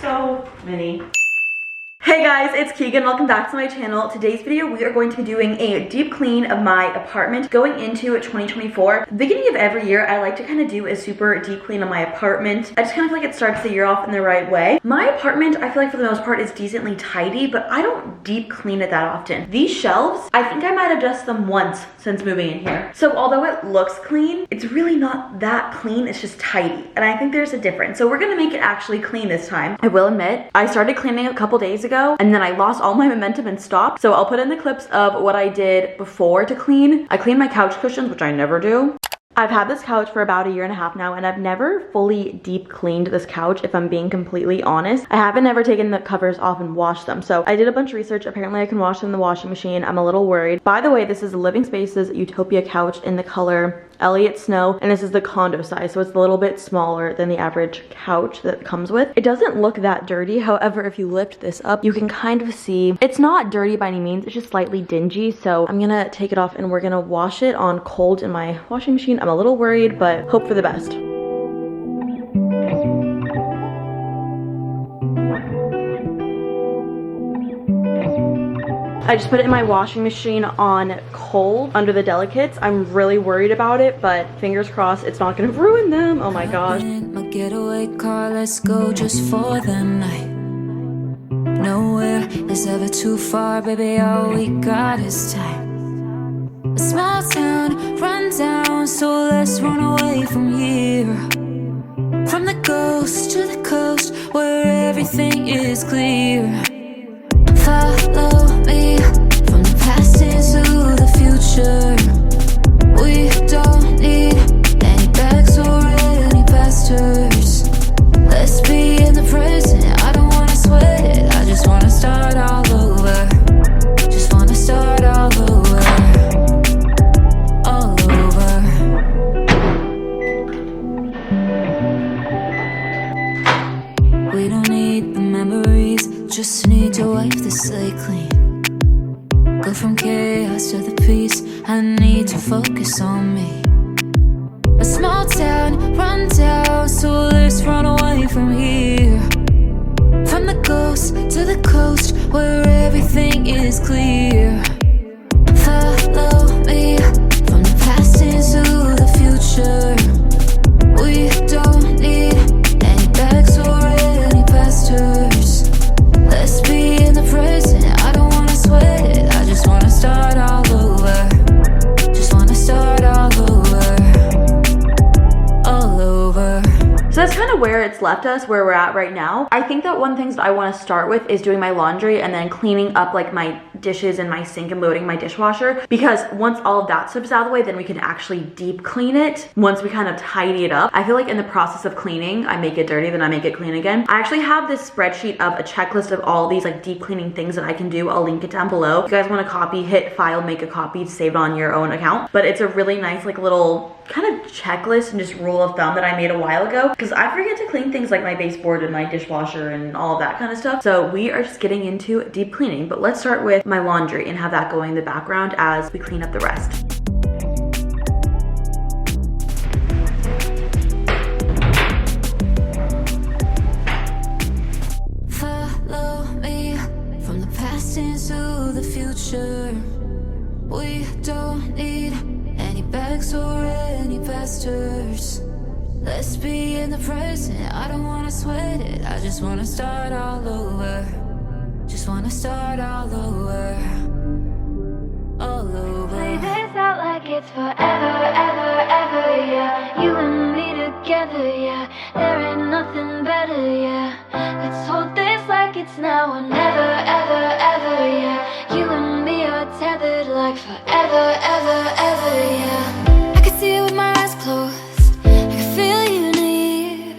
So many. Hey guys, it's Keegan. Welcome back to my channel. Today's video, we are going to be doing a deep clean of my apartment going into 2024. The beginning of every year, I like to kind of do a super deep clean of my apartment. I just kind of feel like it starts the year off in the right way. My apartment, I feel like for the most part, is decently tidy, but I don't deep clean it that often. These shelves, I think I might have dusted them once since moving in here. So although it looks clean, it's really not that clean. It's just tidy. And I think there's a difference. So we're gonna make it actually clean this time. I will admit, I started cleaning a couple days ago, and then I lost all my momentum and stopped. So I'll put in the clips of what I did before to clean. I cleaned my couch cushions, which I never do. I've had this couch for about 1.5 years now, and I've never fully deep cleaned this couch, if I'm being completely honest. I haven't ever taken the covers off and washed them. So I did a bunch of research. Apparently I can wash them in the washing machine. I'm a little worried. By the way, this is a Living Spaces Utopia couch in the color Elliott Snow, and this is the condo size, so it's a little bit smaller than the average couch that it comes with. It doesn't look that dirty. However, if you lift this up, you can kind of see it's not dirty by any means. It's just slightly dingy. So I'm gonna take it off and we're gonna wash it on cold in my washing machine. I'm a little worried, but hope for the best. I just put it in my washing machine on cold under the delicates. I'm really worried about it, but fingers crossed it's not gonna ruin them. Oh my gosh. My getaway car, let's go just for the night. Nowhere is ever too far, baby, all we got is time. A small town, run down, so let's run away from here. From the ghost to the coast, where everything is clear. Follow me from the past into the future. We don't need any bags or any pastors. Let's be in the present. I don't wanna sweat it. I just wanna start all over. Just wanna start all over. All over. We don't need the memories, just need to wipe the slate clean. Go from chaos to the peace, I need to focus on me. A small town, run down, so let's run away from here. From the ghost to the coast, where everything is clear. Follow me from the past into the future. We don't need any bags or any pastors. Let's be in the present. I don't wanna sweat it. I just wanna start all over. Just wanna start all over. All over. So that's kind of where it's left us, where we're at right now. I think that one thing that I want to start with is doing my laundry and then cleaning up like my dishes and my sink and loading my dishwasher, because once all of that stuff's out of the way, then we can actually deep clean it once we kind of tidy it up. I feel like in the process of cleaning, I make it dirty, then I make it clean again. I actually have this spreadsheet of a checklist of all these like deep cleaning things that I can do. I'll link it down below. If you guys want to copy, hit file, make a copy, save it on your own account. But it's a really nice like little kind of checklist and just rule of thumb that I made a while ago, because I forget to clean things like my baseboard and my dishwasher and all of that kind of stuff. So we are just getting into deep cleaning, but let's start with my laundry and have that going in the background as we clean up the rest. Follow me from the past into the future. We don't need any bags or any pastors. Let's be in the present. I don't wanna sweat it. I just wanna start all over. Just wanna start all over. All over. Play this out like it's forever, ever, ever, yeah. You and me together, yeah. There ain't nothing better, yeah. Let's hold this like it's now or never, ever, ever, yeah. You and me are tethered like forever, ever, ever, yeah. I can see it with my eyes closed. I can feel you near.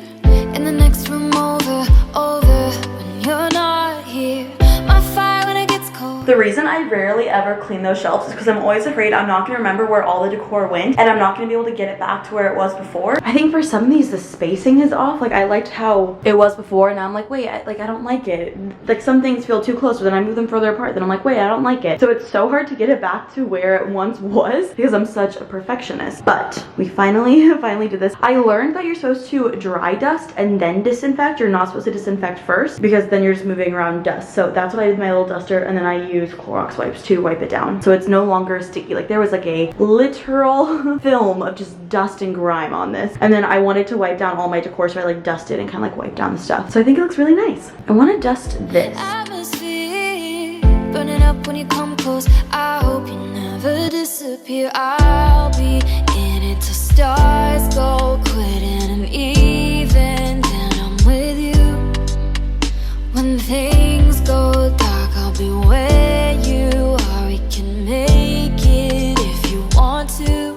In the next room over, over. When you're not here, my fire when it gets cold. The reason I rarely ever clean those shelves is because I'm always afraid I'm not gonna remember where all the decor went and I'm not gonna be able to get it back to where it was before. I think for some of these the spacing is off. Like I liked how it was before and now I'm like, wait, I don't like it. Like some things feel too close, but then I move them further apart, then I'm like, wait, I don't like it. So it's so hard to get it back to where it once was because I'm such a perfectionist. But we finally did this. I learned that you're supposed to dry dust and then disinfect. You're not supposed to disinfect first because then you're just moving around dust. So that's what I did with my little duster, and then I use Clorox wipes to wipe it down. So it's no longer sticky. Like there was like a literal film of just dust and grime on this. And then I wanted to wipe down all my decor, so I like dusted and kind of like wiped down the stuff. So I think it looks really nice. I want to dust this. Atmosphere burning up when you come close. I hope you never disappear. I'll be in it till stars go quitting, and even then I'm with you. When things go dark, I'll be where you are. We can make it if you want to.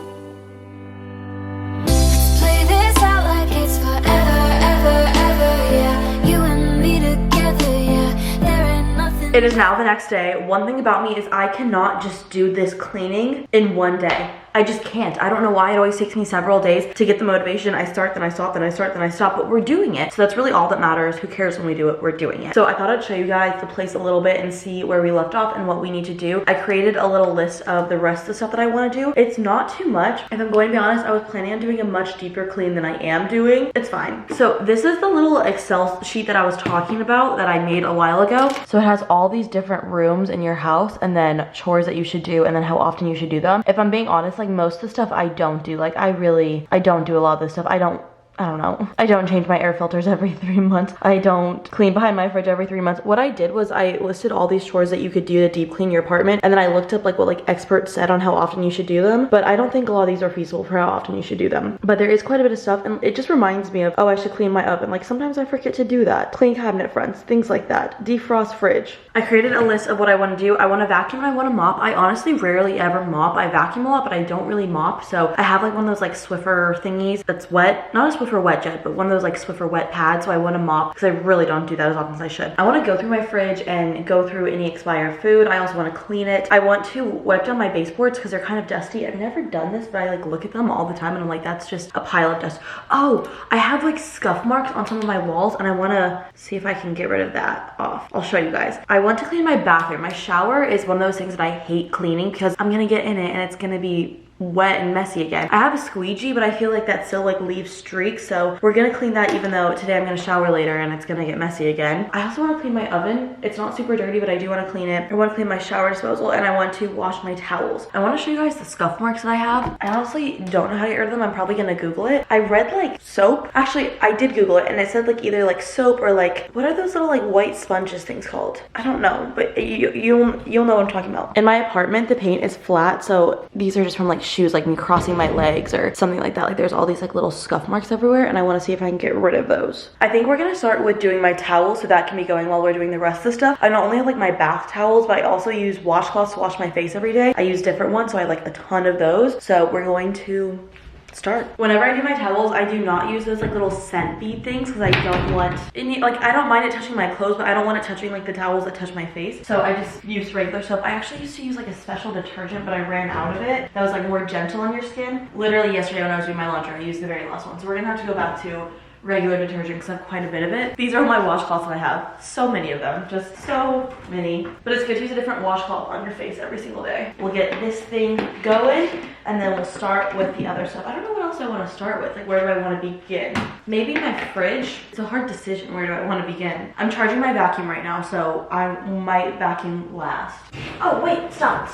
Let's play this out like it's forever, ever, ever, yeah. You and me together, yeah. There ain't nothing. It is now the next day. One thing about me is I cannot just do this cleaning in one day. I just can't. I don't know why. It always takes me several days to get the motivation. I start, then I stop, then I start, then I stop, but we're doing it. So that's really all that matters. Who cares when we do it? We're doing it. So I thought I'd show you guys the place a little bit and see where we left off and what we need to do. I created a little list of the rest of the stuff that I want to do. It's not too much. If I'm going to be honest, I was planning on doing a much deeper clean than I am doing. It's fine. So this is the little Excel sheet that I was talking about that I made a while ago. So it has all these different rooms in your house and then chores that you should do and then how often you should do them. If I'm being honest, like most of the stuff I don't do. Like I don't do a lot of this stuff. I don't know. I don't change my air filters every 3 months. I don't clean behind my fridge every 3 months. What I did was I listed all these chores that you could do to deep clean your apartment, and then I looked up like what like experts said on how often you should do them, but I don't think a lot of these are feasible for how often you should do them. But there is quite a bit of stuff, and it just reminds me of, oh, I should clean my oven. Like sometimes I forget to do that. Clean cabinet fronts, things like that. Defrost fridge. I created a list of what I want to do. I want to vacuum and I want to mop. I honestly rarely ever mop. I vacuum a lot, but I don't really mop. So I have like one of those like Swiffer thingies that's wet. Not a Swiffer wet jet, but one of those like Swiffer wet pads. So I want to mop because I really don't do that as often as I should. I want to go through my fridge and go through any expired food. I also want to clean it. I want to wipe down my baseboards because they're kind of dusty. I've never done this, but I like look at them all the time and I'm like, that's just a pile of dust. Oh, I have like scuff marks on some of my walls and I want to see if I can get rid of that off. I'll show you guys. I want to clean my bathroom. My shower is one of those things that I hate cleaning because I'm gonna get in it and it's gonna be wet and messy again. I have a squeegee, but I feel like that still like leaves streaks, so we're gonna clean that even though today I'm gonna shower later and it's gonna get messy again. I also want to clean my oven. It's not super dirty, but I do want to clean it. I want to clean my shower disposal and I want to wash my towels. I want to show you guys the scuff marks that I have. I honestly don't know how to get rid of them. I'm probably gonna Google it. I read like soap. Actually, I did Google it and it said like either like soap or like, what are those little like white sponges things called? I don't know, but you'll know what I'm talking about. In my apartment, the paint is flat, so these are just from like shoes, like me crossing my legs or something like that. Like there's all these like little scuff marks everywhere and I want to see if I can get rid of those. I think we're gonna start with doing my towels, so that can be going while we're doing the rest of the stuff. I not only have like my bath towels, but I also use washcloths to wash my face every day. I use different ones, so I have like a ton of those. So we're going to start. Whenever I do my towels, I do not use those like little scent bead things because I don't want any, like I don't mind it touching my clothes, but I don't want it touching like the towels that touch my face. So I just use regular soap. I actually used to use like a special detergent, but I ran out of it. That was like more gentle on your skin. Literally yesterday when I was doing my laundry, I used the very last one. So we're gonna have to go back to regular detergent because I have quite a bit of it. These are my washcloths that I have. So many of them, just so many. But it's good to use a different washcloth on your face every single day. We'll get this thing going and then we'll start with the other stuff. I don't know what else I want to start with. Like, where do I want to begin? Maybe my fridge. It's a hard decision. Where do I want to begin? I'm charging my vacuum right now, so I might vacuum last. Oh, wait, stop.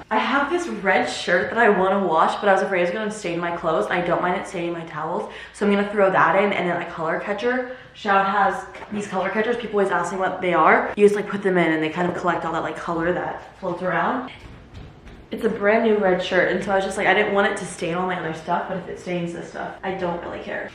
I have this red shirt that I want to wash, but I was afraid it was going to stain my clothes. I don't mind it staining my towels, so I'm going to throw that in, and then a color catcher. Shout has these color catchers. People always ask me what they are. You just like put them in and they kind of collect all that like color that floats around. It's a brand new red shirt, and so I was just like, I didn't want it to stain all my other stuff, but if it stains this stuff, I don't really care.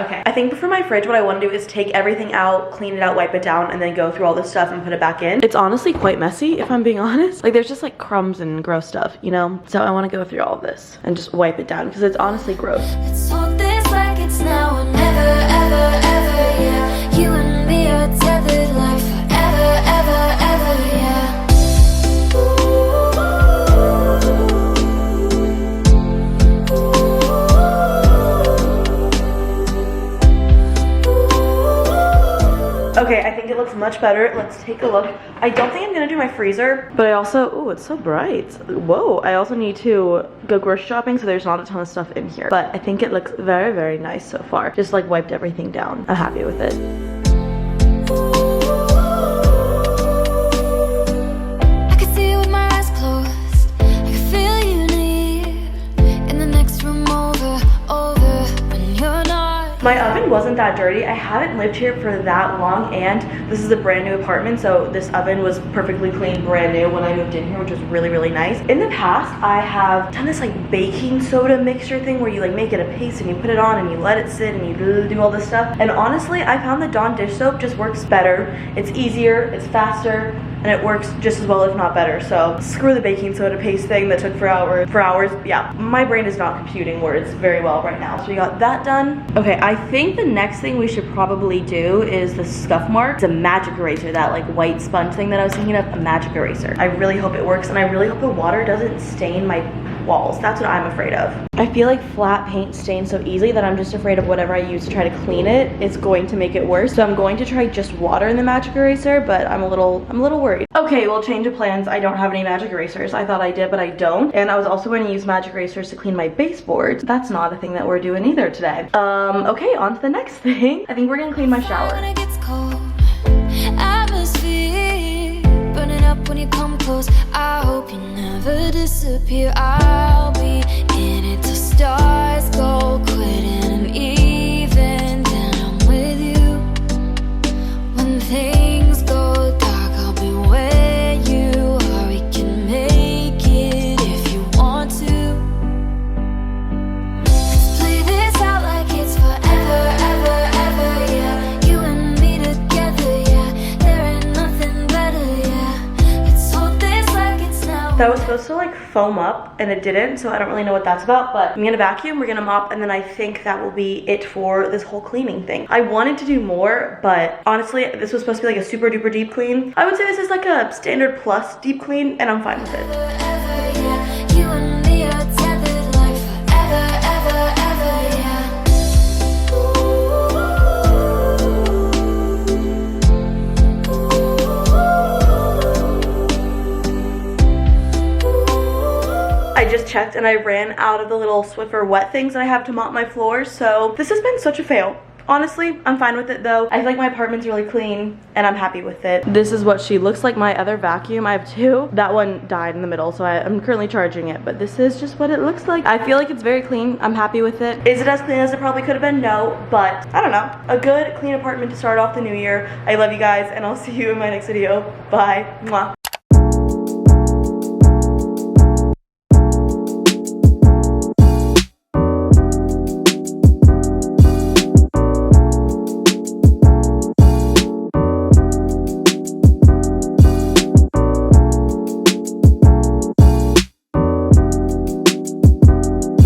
Okay, I think for my fridge, what I want to do is take everything out, clean it out, wipe it down, and then go through all this stuff and put it back in. It's honestly quite messy, if I'm being honest. Like, there's just like crumbs and gross stuff, you know? So I want to go through all of this and just wipe it down because it's honestly gross. Let's hold this like it's now or never, ever, ever, yeah. You and me are tethered like forever. Okay, I think it looks much better. Let's take a look. I don't think I'm gonna do my freezer, but I also, oh, it's so bright. Whoa, I also need to go grocery shopping, so there's not a ton of stuff in here. But I think it looks very, very nice so far. Just like wiped everything down. I'm happy with it. I can see you with my eyes closed. I can feel you near in the next room over when you're not. My oven wasn't that dirty. I haven't lived here for that long, and this is a brand new apartment, so this oven was perfectly clean, brand new when I moved in here, which was really, really nice. In the past, I have done this like baking soda mixture thing where you like make it a paste and you put it on and you let it sit and you do all this stuff. And honestly, I found the Dawn dish soap just works better. It's easier, it's faster, and it works just as well, if not better. So screw the baking soda paste thing that took for hours. Yeah, my brain is not computing words very well right now. So we got that done. Okay, I think the next thing we should probably do is the scuff mark. It's a magic eraser, that like white sponge thing that I was thinking of, a magic eraser. I really hope it works, and I really hope the water doesn't stain my walls. That's what I'm afraid of. I feel like flat paint stains so easily that I'm just afraid of whatever I use to try to clean it, it's going to make it worse. So I'm going to try just water in the magic eraser, but I'm a little worried. Okay, well, change of plans. I don't have any magic erasers. I thought I did, but I don't. And I was also going to use magic erasers to clean my baseboards. That's not a thing that we're doing either today. Okay, on to the next thing. I think we're gonna clean my shower. When it gets cold, atmosphere burning up when you come close. I hope you never disappear. I'll be in it till stars go quitting, and even then I'm with you. When things go dark, I'll be where you are. We can make it if you want to. Let's play this out like it's forever, ever, ever, yeah. You and me together, yeah. There ain't nothing better, yeah. Let's hold this like it's now. That was supposed to like foam up and it didn't, so I don't really know what that's about, but I'm gonna vacuum, we're gonna mop, and then I think that will be it for this whole cleaning thing. I wanted to do more, but honestly, this was supposed to be like a super duper deep clean. I would say this is like a standard plus deep clean, and I'm fine with it. Forever, yeah. You and me are tethered like forever, ever, ever, yeah. I just checked and I ran out of the little Swiffer wet things that I have to mop my floors, so this has been such a fail. Honestly, I'm fine with it though. I feel like my apartment's really clean and I'm happy with it. This is what she looks like. My other vacuum, I have two. That one died in the middle, so I'm currently charging it, but this is just what it looks like. I feel like it's very clean. I'm happy with it. Is it as clean as it probably could have been? No, but I don't know. A good clean apartment to start off the new year. I love you guys, and I'll see you in my next video. Bye. Mwah.